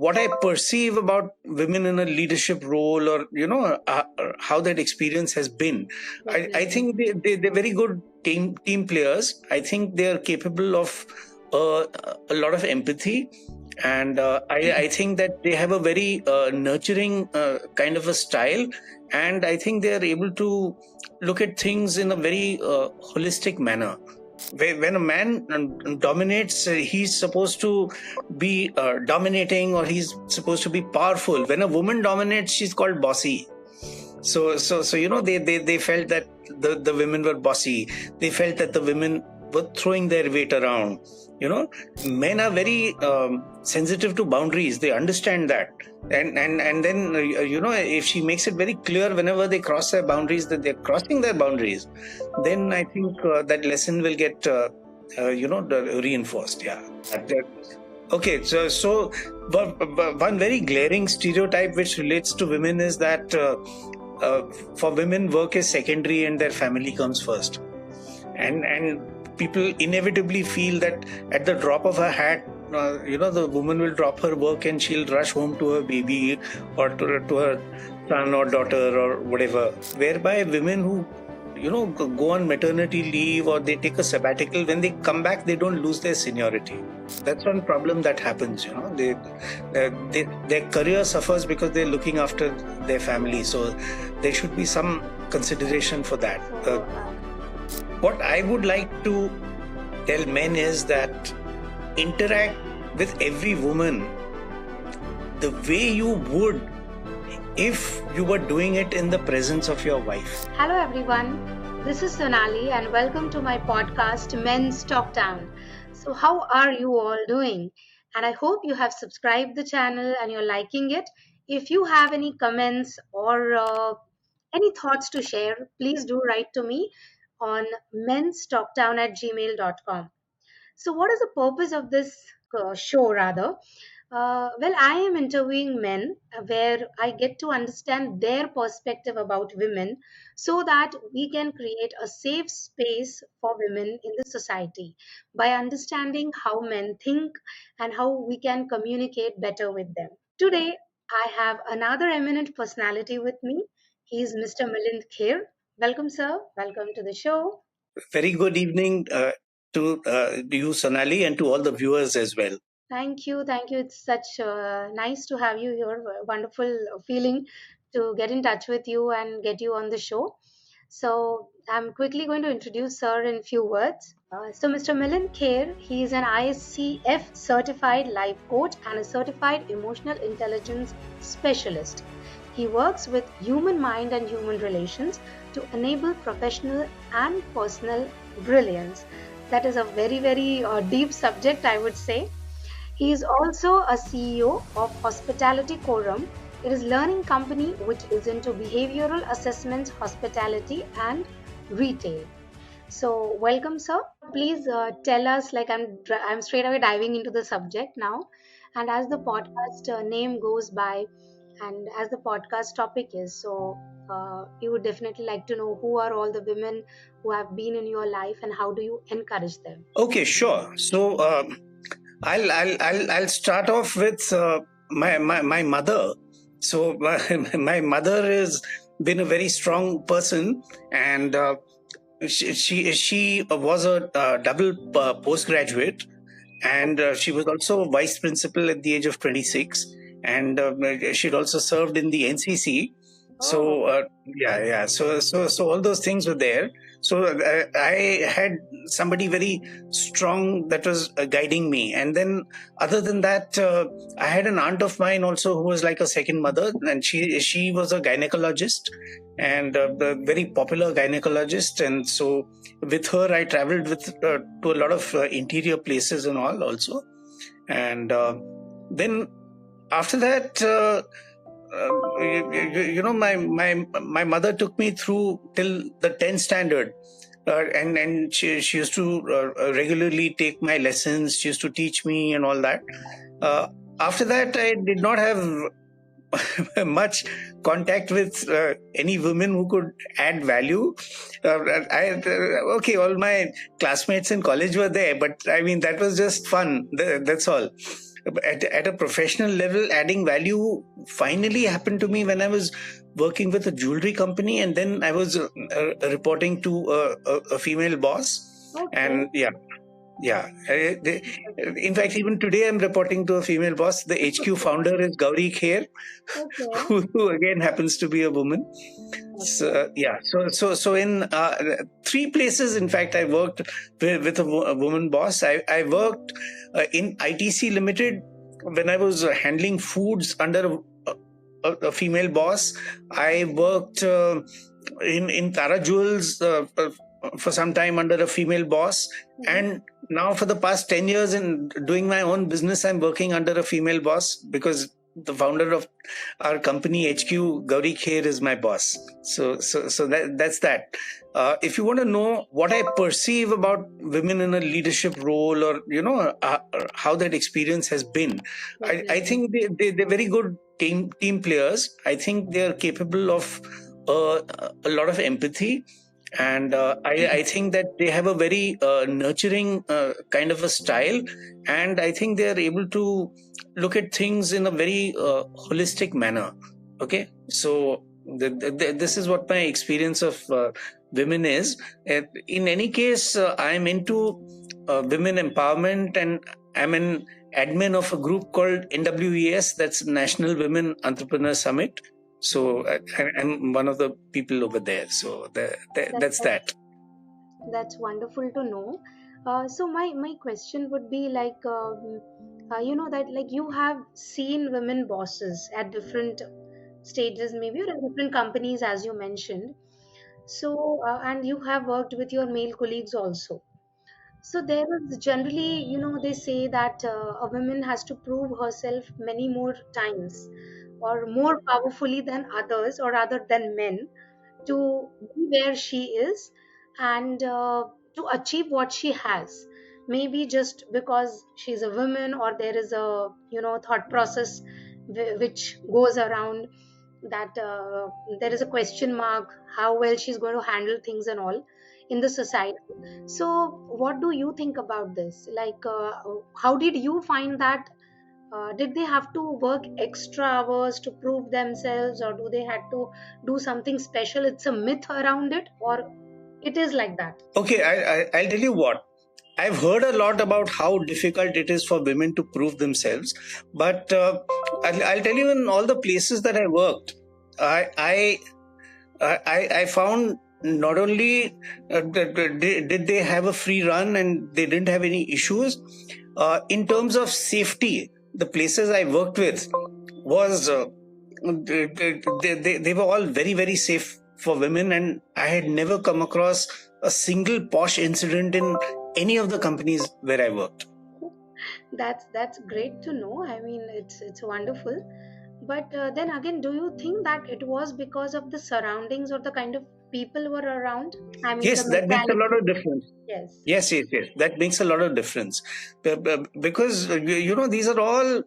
what I perceive about women in a leadership role, or how that experience has been. I think they're very good team players. I think they are capable of a lot of empathy, and I think that they have a very nurturing kind of a style, and I think they are able to look at things in a very holistic manner. When a man dominates, he's supposed to be dominating, or he's supposed to be powerful. When a woman dominates, she's called bossy. So they felt that the women were bossy. They felt that the women were throwing their weight around. Men are very sensitive to boundaries. They understand that, and then if she makes it very clear whenever they cross their boundaries that they're crossing their boundaries, then I think that lesson will get reinforced. Yeah. Okay, so one very glaring stereotype which relates to women is that for women, work is secondary and their family comes first, and people inevitably feel that at the drop of a hat, the woman will drop her work and she'll rush home to her baby, or to her son or daughter or whatever. Whereby women who go on maternity leave, or they take a sabbatical, when they come back, they don't lose their seniority. That's one problem that happens. Their career suffers because they're looking after their family. So there should be some consideration for that. What I would like to tell men is that interact with every woman the way you would if you were doing it in the presence of your wife. Hello everyone, this is Sonali and welcome to my podcast Men's Talk Down. So how are you all doing? And I hope you have subscribed the channel and you're liking it. If you have any comments or any thoughts to share, please do write to me on menstalkdown@gmail.com. So what is the purpose of this show rather? Well, I am interviewing men where I get to understand their perspective about women so that we can create a safe space for women in the society by understanding how men think and how we can communicate better with them. Today, I have another eminent personality with me. He is Mr. Milind Kher. Welcome, sir. Welcome to the show. Very good evening to you, Sonali, and to all the viewers as well. Thank you. It's such nice to have you here. Wonderful feeling to get in touch with you and get you on the show. So I'm quickly going to introduce sir in few words. So Mr. Milind Kher, he is an ISCF certified life coach and a certified emotional intelligence specialist. He works with human mind and human relations to enable professional and personal brilliance. That is a very, very deep subject, I would say. He is also a CEO of Hospitality Quorum. It is a learning company which is into behavioral assessments, hospitality and retail. So welcome, sir. Please tell us, like I'm straight away diving into the subject now. And as the podcast name goes by, and as the podcast topic is, so you would definitely like to know who are all the women who have been in your life and how do you encourage them? Okay, sure. So I'll start off with my mother. So my mother has been a very strong person, and she was a double postgraduate, and she was also vice principal at the age of 26, and she'd also served in the NCC. So so all those things were there. So I had somebody very strong that was guiding me. And then other than that, I had an aunt of mine also who was like a second mother, and she was a gynecologist, and a very popular gynecologist. And so with her, I traveled to a lot of interior places and all also. And then after that, my mother took me through till the 10th standard, and she used to regularly take my lessons. She used to teach me and all that. After that, I did not have much contact with any women who could add value. All my classmates in college were there, but I mean that was just fun. That's all. at a professional level, adding value finally happened to me when I was working with a jewelry company, and then I was reporting to a female boss. Okay. And yeah. In fact, even today I'm reporting to a female boss. The HQ founder is Gauri Kher, Okay. who again happens to be a woman. Okay. So yeah, so in three places, in fact, I worked with a woman boss. I worked in ITC Limited when I was handling foods under a female boss. I worked in Tara Jewels for some time under a female boss, and now for the past 10 years in doing my own business, I'm working under a female boss because the founder of our company HQ, Gauri Kher, is my boss. So that's that. If you want to know what I perceive about women in a leadership role, or how that experience has been, I think they're very good team players. I think they are capable of a lot of empathy, and I think that they have a very nurturing kind of a style, and I think they are able to look at things in a very holistic manner. Okay, so this is what my experience of women is. In any case, I'm into women empowerment, and I'm an admin of a group called NWES, that's National Women Entrepreneur Summit. So I'm one of the people over there. So that's that. That's wonderful to know. So my question would be like, that like you have seen women bosses at different stages, maybe, or at different companies, as you mentioned. So and you have worked with your male colleagues also. So there is generally, they say that a woman has to prove herself many more times or more powerfully than others, or rather than men, to be where she is, and to achieve what she has. Maybe just because she's a woman, or there is a thought process which goes around that there is a question mark how well she's going to handle things and all in the society. So what do you think about this? Like, how did you find that? Did they have to work extra hours to prove themselves, or do they had to do something special? It's a myth around it, or it is like that? Okay, I'll tell you what. I've heard a lot about how difficult it is for women to prove themselves, but I'll tell you, in all the places that I worked, I I I found not only did they have a free run and they didn't have any issues in terms of safety. The places I worked with was they were all very, very safe for women, and I had never come across a single posh incident in any of the companies where I worked. That's great to know. I mean, it's wonderful. But then again, do you think that it was because of the surroundings or the kind of people were around? I mean, the Yes, that makes a lot mentality. of difference. Yes. Yes. That makes a lot of difference. Because these are all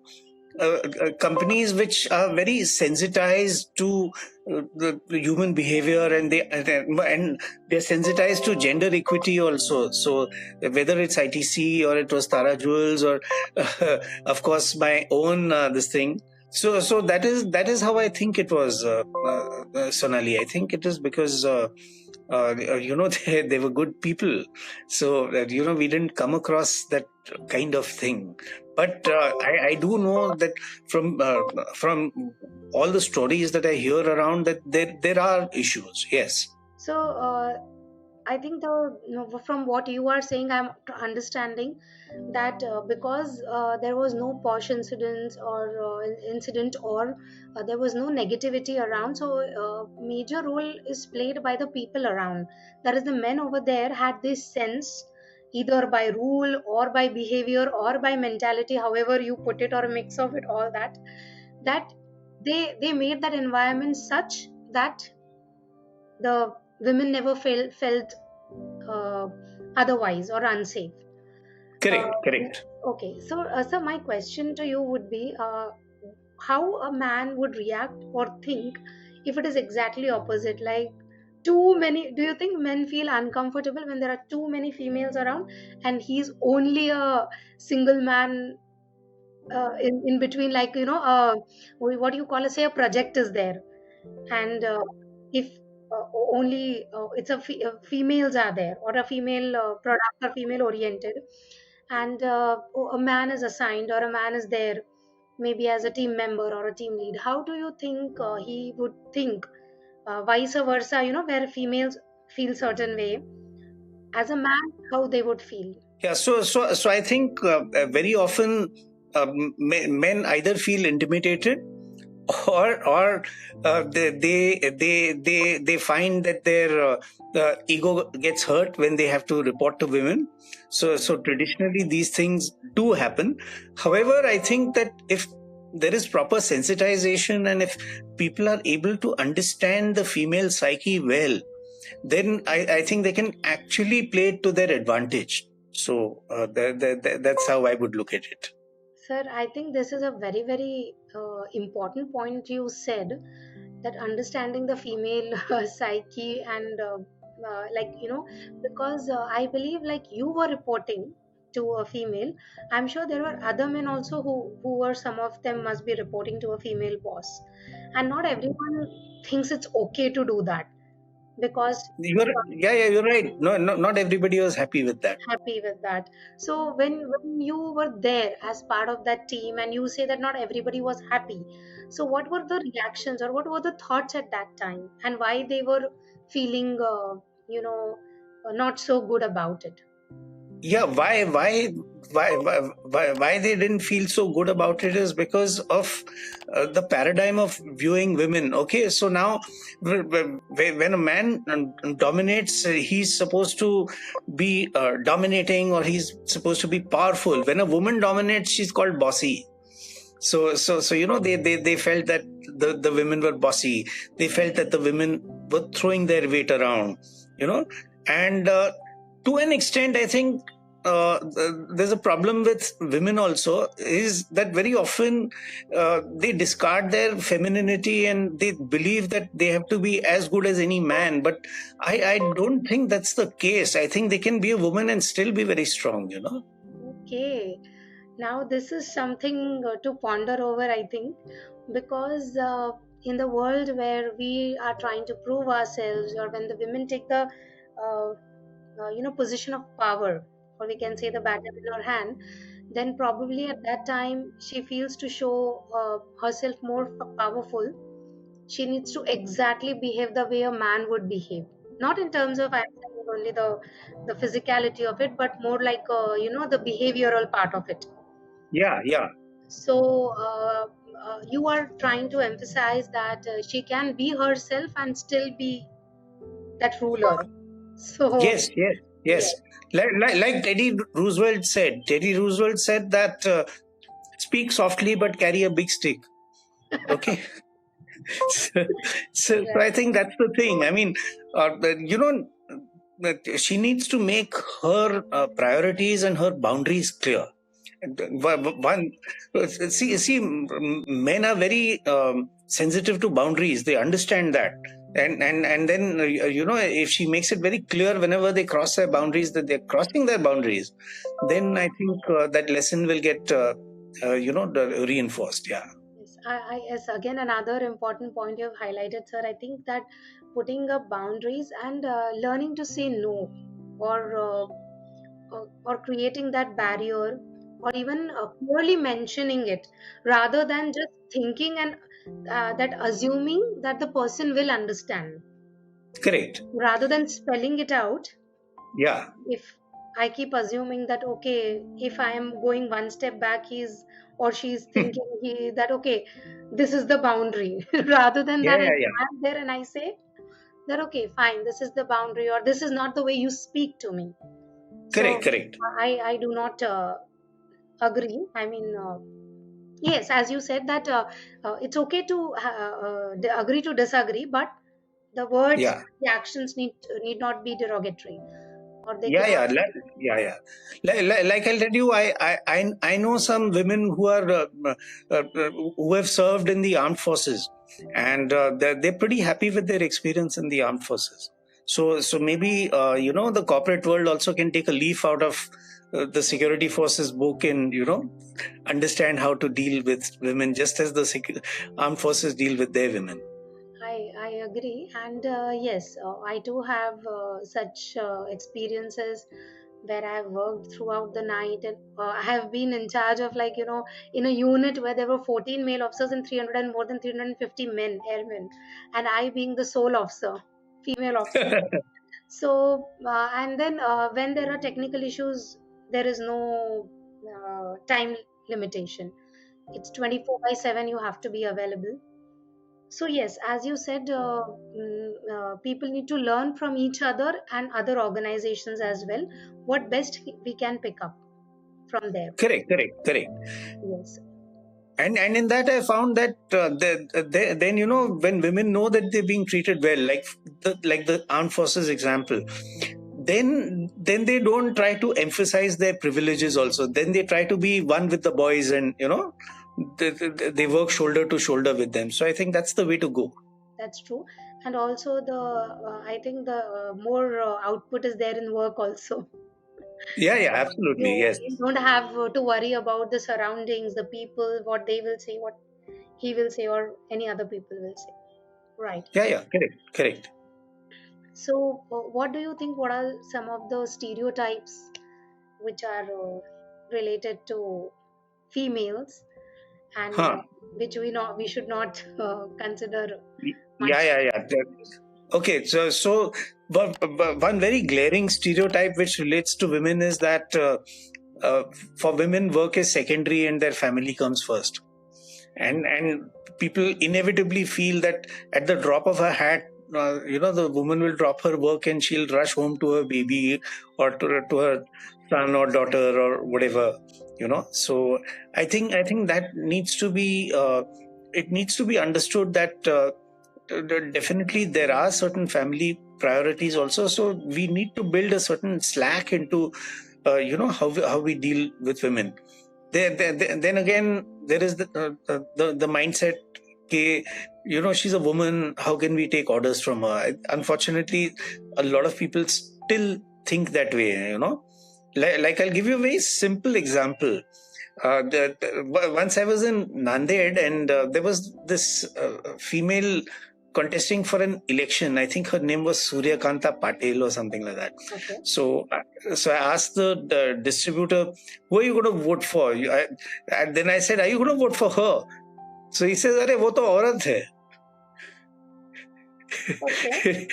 companies which are very sensitized to the human behavior, and they're sensitized to gender equity also. So whether it's ITC or it was Tara Jewels, or of course my own this thing. So that is how I think it was, Sonali. I think it is because they were good people, so we didn't come across that kind of thing. But I do know that from all the stories that I hear around, that there are issues. Yes. So I think from what you are saying, I'm understanding that because there was no posh incidents or incident, or there was no negativity around, so major role is played by the people around. That is, the men over there had this sense, either by rule or by behavior or by mentality, however you put it, or a mix of it, all that, that they made that environment such that the women never felt uh, otherwise or unsafe. Uh, Correct. okay, so my question to you would be, how a man would react or think if it is exactly opposite, like too many. Do you think men feel uncomfortable when there are too many females around and he's only a single man in between, like, what do you call it, say a project is there, and if only it's females are there, or a female product, or female oriented, and a man is assigned, or a man is there, maybe as a team member or a team lead, how do you think he would think, vice versa, where females feel certain way, as a man, how they would feel? Yeah, so I think very often men either feel intimidated, or they find that their ego gets hurt when they have to report to women. So traditionally these things do happen. However, I think that if there is proper sensitization, and if people are able to understand the female psyche well, then I think they can actually play it to their advantage. So that's how I would look at it. Sir, I think this is a very, very important point you said, that understanding the female psyche, and like, because I believe, like, you were reporting to a female, I'm sure there were other men also who were, some of them must be reporting to a female boss, and not everyone thinks it's okay to do that, because You're right. No, not everybody was happy with that. happy with that. So when you were there as part of that team, and you say that not everybody was happy, so what were the reactions, or what were the thoughts at that time, and why they were feeling not so good about it? Yeah, why they didn't feel so good about it is because of the paradigm of viewing women. Okay, so now when a man dominates, he's supposed to be dominating, or he's supposed to be powerful. When a woman dominates, she's called bossy. So they felt that the women were bossy. They felt that the women were throwing their weight around, and to an extent, I think there's a problem with women also, is that very often they discard their femininity, and they believe that they have to be as good as any man. But I don't think that's the case. I think they can be a woman and still be very strong. Okay, now this is something to ponder over, I think, because in the world where we are trying to prove ourselves, or when the women take the uh, position of power, or we can say the baton in her hand, then probably at that time she feels to show herself more powerful. She needs to exactly behave the way a man would behave, not in terms of, I'm saying, only the physicality of it, but more like the behavioral part of it. Yeah. So you are trying to emphasize that she can be herself and still be that ruler. So Yes. yes. Like Teddy Roosevelt said. Teddy Roosevelt said that speak softly but carry a big stick. Okay. so, so I think that's the thing. I mean, that she needs to make her priorities and her boundaries clear. One, see, men are very sensitive to boundaries. They understand that, and then if she makes it very clear whenever they cross their boundaries that they're crossing their boundaries, then I think that lesson will get reinforced. Yeah. Yes, yes, again, another important point you have highlighted, sir. I think that putting up boundaries and learning to say no, or or creating that barrier, or even clearly mentioning it, rather than just thinking and that assuming that the person will understand, Correct. rather than spelling it out. Yeah. If I keep assuming that, okay, if I am going one step back, he's or she's thinking that, okay, this is the boundary, rather than that I Yeah. stand there and I say that, okay, fine, this is the boundary, or this is not the way you speak to me. So Correct. I do not agree. I mean, yes, as you said that it's okay to agree to disagree, but the words, Yeah. the actions need not be derogatory, or they Yeah, cannot. yeah, yeah. Like I'll tell you, I know some women who are who have served in the armed forces, and they're pretty happy with their experience in the armed forces. So maybe the corporate world also can take a leaf out of the security forces book and understand how to deal with women just as the armed forces deal with their women. I agree, and yes, I do have such experiences where I have worked throughout the night, and I have been in charge of, like, in a unit where there were 14 male officers and 300 and more than 350 men, airmen, and I being the sole officer, female officer. So, and then when there are technical issues, there is no time limitation. It's 24/7. You have to be available. So yes, as you said, people need to learn from each other and other organizations as well. What best we can pick up from there. Correct. Yes. And in that I found that then when women know that they're being treated well, like the armed forces example, then they don't try to emphasize their privileges also. Then they try to be one with the boys, and they work shoulder to shoulder with them. So I think that's the way to go. That's true. And also the I think the more output is there in work also. Yeah, absolutely, yes. You don't have to worry about the surroundings, the people, what they will say, what he will say, or any other people will say. Right. Yeah, correct. So, what do you think? What are some of the stereotypes which are related to females, and Huh. which we should not consider much? Yeah. Okay, so but one very glaring stereotype which relates to women is that for women, work is secondary and their family comes first, and people inevitably feel that at the drop of a hat, the woman will drop her work and she'll rush home to her baby or to her son or daughter or whatever. So I think that needs to be it needs to be understood that. Definitely there are certain family priorities also, so we need to build a certain slack into how we deal with women. Then again there is the mindset, okay, she's a woman, how can we take orders from her? Unfortunately, a lot of people still think that way. Like I'll give you a very simple example. Once I was in Nanded, and there was this female contesting for an election. I think her name was Surya Kanta Patel or something like that. Okay. So I asked the distributor, who are you going to vote for? And then I said, are you going to vote for her? So he says, "Arey, wo to aurat hai." Okay.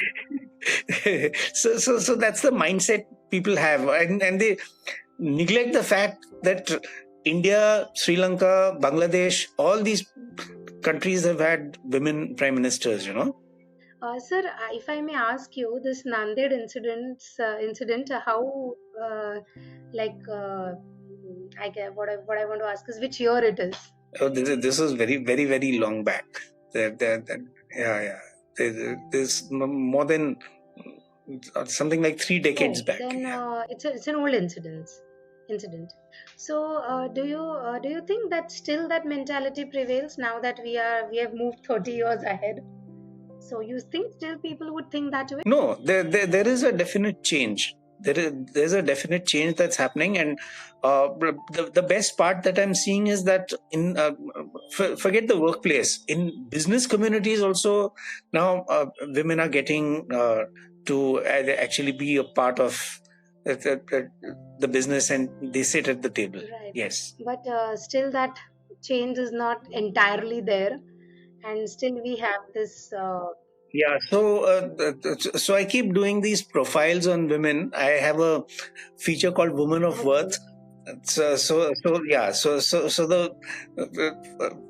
So that's the mindset people have, and they neglect the fact that India, Sri Lanka, Bangladesh, all these countries have had women prime ministers. Sir, if I may ask you, this Nanded incident, how, like, what I want to ask is which year it is? Oh, this was very, very, very long back. Yeah. There's more than something like 3 decades back. Then it's an old incident. So, do you think that still that mentality prevails now that we have moved 30 years ahead? So you think still people would think that way? No, there is a definite change. There's a definite change that's happening, and the best part that I'm seeing is that in forget the workplace, in business communities also now women are getting to actually be a part of the business, and they sit at the table. Right. Yes. But still that change is not entirely there, and still we have this. Yeah, so I keep doing these profiles on women. I have a feature called Woman of Worth. So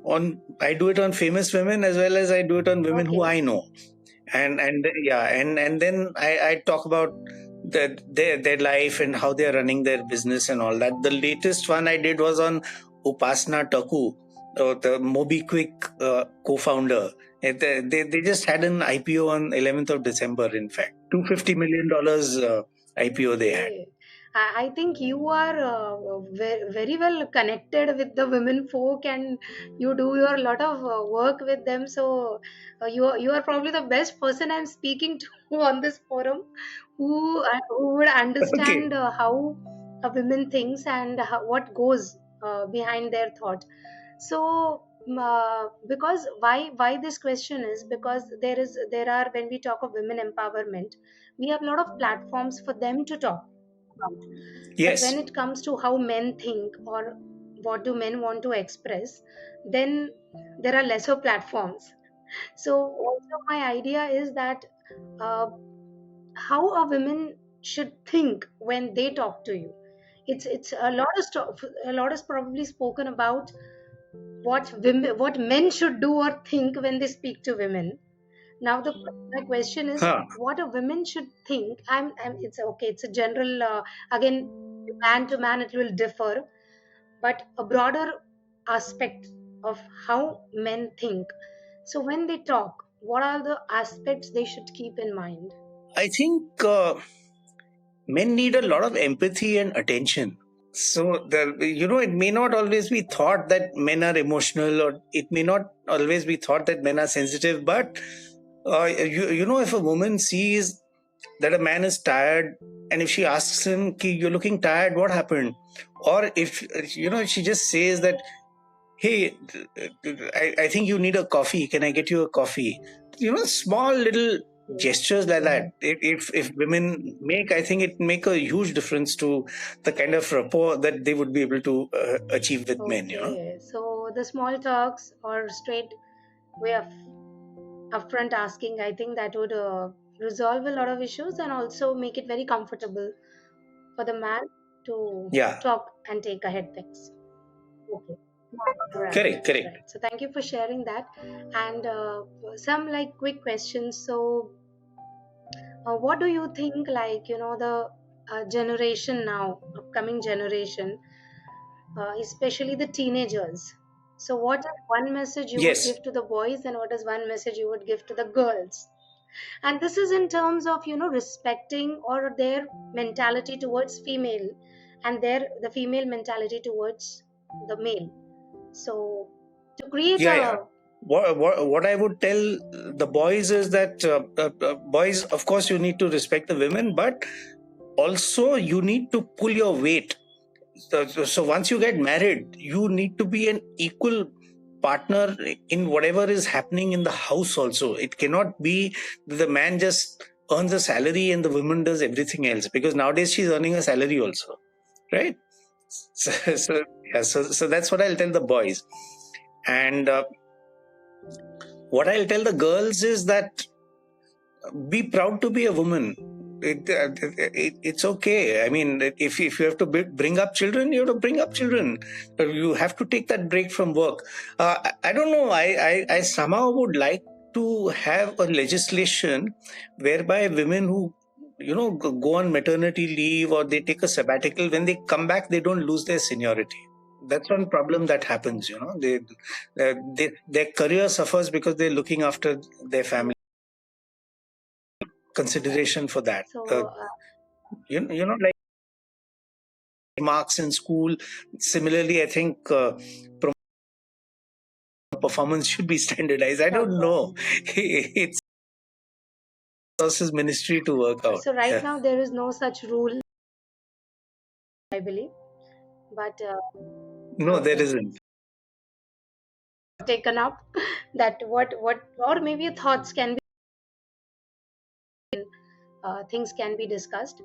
on I do it on famous women as well as I do it on women who I know, and then I talk about their life and how they are running their business and all that. The latest one I did was on Upasna Taku, the MobiQuick co-founder. They just had an IPO on 11th of December. In fact, $250 million IPO they had. I think you are very well connected with the women folk, and you do your lot of work with them. So you are probably the best person I'm speaking to on this forum, who would understand how a woman thinks and what goes behind their thought. So because why this question is because there are, when we talk of women empowerment, we have a lot of platforms for them to talk about. But when Yes. it comes to how men think or what do men want to express, then there are lesser platforms. So also my idea is that uh, how a women should think when they talk to you. It's a lot of stuff, a lot is probably spoken about what men should do or think when they speak to women. Now my question is Huh. what a woman should think. It's okay, it's a general, again, man to man it will differ, but a broader aspect of how men think. So when they talk, what are the aspects they should keep in mind? I think men need a lot of empathy and attention. So it may not always be thought that men are emotional, or it may not always be thought that men are sensitive. But if a woman sees that a man is tired, and if she asks him, "Ki, you're looking tired, what happened?" Or if she just says that, "Hey, I think you need a coffee. Can I get you a coffee?" Small little gestures like that. If women make, I think it make a huge difference to the kind of rapport that they would be able to achieve with men. Okay, so the small talks or straight way of upfront asking, I think that would resolve a lot of issues and also make it very comfortable for the man to Yeah. talk and take ahead things. Okay. Right, Correct. Correct. right. So thank you for sharing that. And some like quick questions. So, what do you think, like, the generation now, upcoming generation, especially the teenagers? So, what is one message you would Yes. give to the boys, and what is one message you would give to the girls? And this is in terms of respecting or their mentality towards female, and the female mentality towards the male. So to create Yeah. Yeah. a What I would tell the boys is that boys, of course, you need to respect the women, but also you need to pull your weight. So once you get married, you need to be an equal partner in whatever is happening in the house also. It cannot be that the man just earns a salary and the woman does everything else, because nowadays she's earning a salary also, right? So that's what I'll tell the boys. And what I'll tell the girls is that be proud to be a woman. It's okay. I mean, if you have to bring up children, you have to bring up children. You have to take that break from work. I don't know. I somehow would like to have a legislation whereby women who go on maternity leave or they take a sabbatical, when they come back, they don't lose their seniority. That's one problem that happens. Their career suffers because they're looking after their family. Consideration for that. so Like marks in school. Similarly, I think performance should be standardized. I don't know. It's his ministry to work out. so right Yeah. now there is no such rule, I believe, but No, there isn't. taken up that what or maybe thoughts can be, things can be discussed.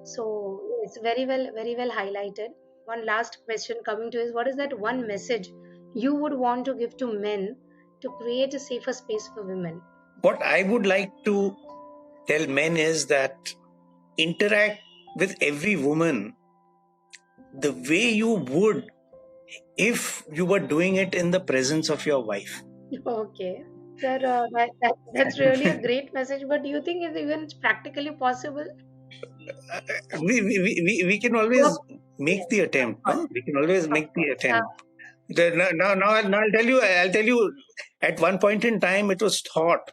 So it's very well highlighted. One last question coming to is, what is that one message you would want to give to men to create a safer space for women? What I would like to tell men is that interact with every woman the way you would if you were doing it in the presence of your wife. Okay. Sir, that's really a great message, but do you think it's even practically possible? We can always make the attempt. No? We can always make the attempt. Now I'll tell you. At one point in time, it was thought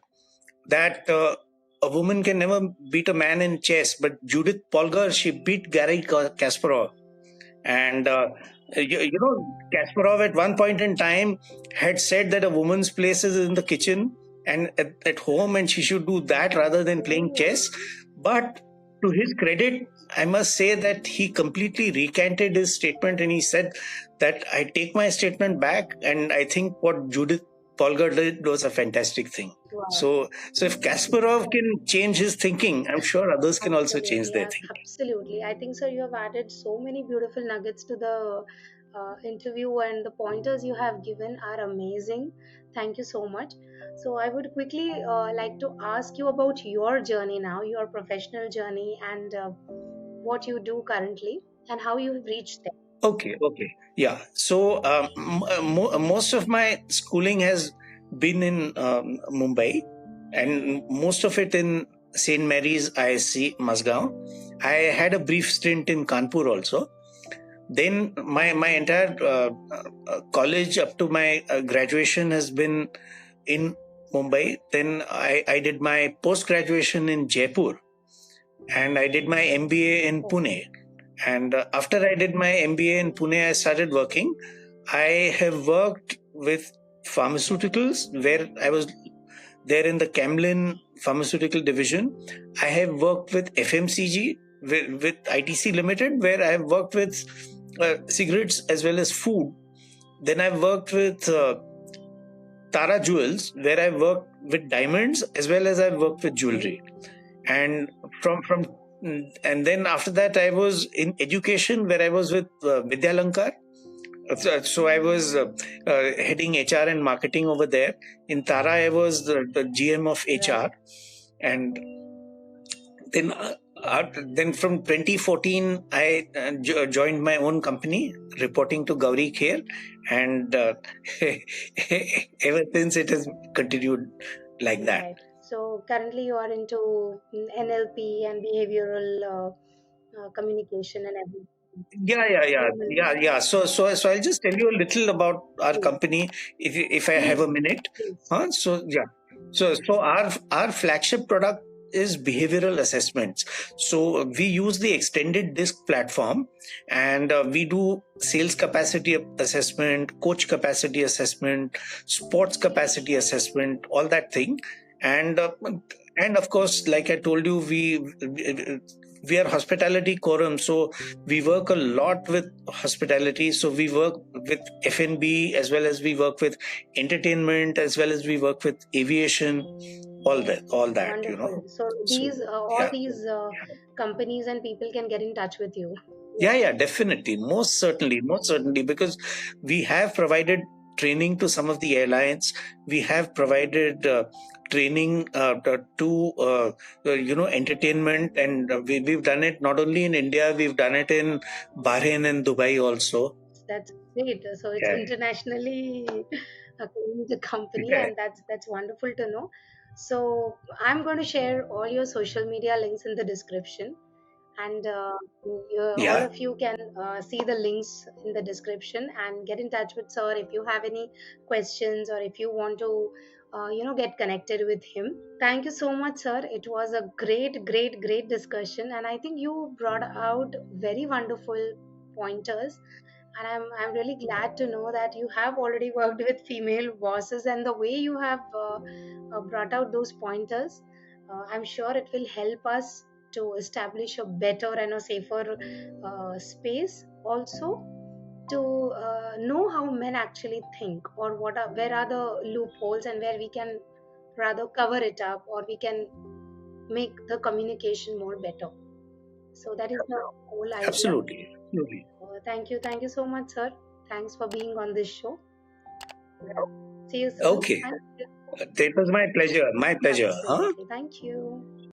that a woman can never beat a man in chess, but Judith Polgar, she beat Garry Kasparov. And Kasparov at one point in time had said that a woman's place is in the kitchen and at home, and she should do that rather than playing chess. But to his credit, I must say that he completely recanted his statement and he said that I take my statement back. And I think what Judith Polgar did was a fantastic thing. Wow. So if Kasparov can change his thinking, I'm sure others can also change Absolutely, their thinking. absolutely. I think, sir, you have added so many beautiful nuggets to the interview, and the pointers you have given are amazing. Thank you so much. So, I would quickly like to ask you about your journey now, your professional journey, and what you do currently, and how you have reached there. Okay. Yeah. So most of my schooling has been in Mumbai, and most of it in St. Mary's ISC, Mazgaon. I had a brief stint in Kanpur also. Then my entire college up to my graduation has been in Mumbai. Then I did my post graduation in Jaipur, and I did my MBA in Pune. And after I did my MBA in Pune, I started working. I have worked with pharmaceuticals where I was there in the Camlin pharmaceutical division. I have worked with FMCG, with ITC Limited, where I have worked with cigarettes as well as food. Then I've worked with Tara Jewels, where I've worked with diamonds as well as I've worked with jewelry. And from and then after that I was in education where I was with Vidya Lankar. So I was heading HR and marketing over there. In Tara I was the GM of HR. And then then from 2014 I joined my own company reporting to Milind Kher, and ever since it has continued like that. Right. So currently you are into NLP and behavioral communication and everything. Yeah. So I'll just tell you a little about our Please, company if I have a minute. please. So our flagship product is behavioral assessments. So we use the extended disk platform, and we do sales capacity assessment, coach capacity assessment, sports capacity assessment, all that thing. And of course, like I told you, we are hospitality quorum, so we work a lot with hospitality. So we work with F&B as well as we work with entertainment as well as we work with aviation, all that. Wonderful. So these all Yeah. these companies and people can get in touch with you. Yeah, definitely. Most certainly, because we have provided training to some of the airlines. We have provided training to entertainment, and we've done it not only in India, we've done it in Bahrain and Dubai also. That's great. So it's Yeah. internationally the company, Yeah. and that's wonderful to know. So I'm going to share all your social media links in the description, and all Yeah. of you can see the links in the description and get in touch with sir if you have any questions or if you want to get connected with him. Thank you so much, sir. It was a great discussion, and I think you brought out very wonderful pointers. And I'm really glad to know that you have already worked with female bosses, and the way you have brought out those pointers, I'm sure it will help us to establish a better and a safer space, also to know how men actually think, or where are the loopholes and where we can rather cover it up, or we can make the communication more better. So that is the whole idea. Absolutely. Thank you so much, sir. Thanks for being on this show. See you soon. Okay. It was my pleasure. Huh? Absolutely. Thank you.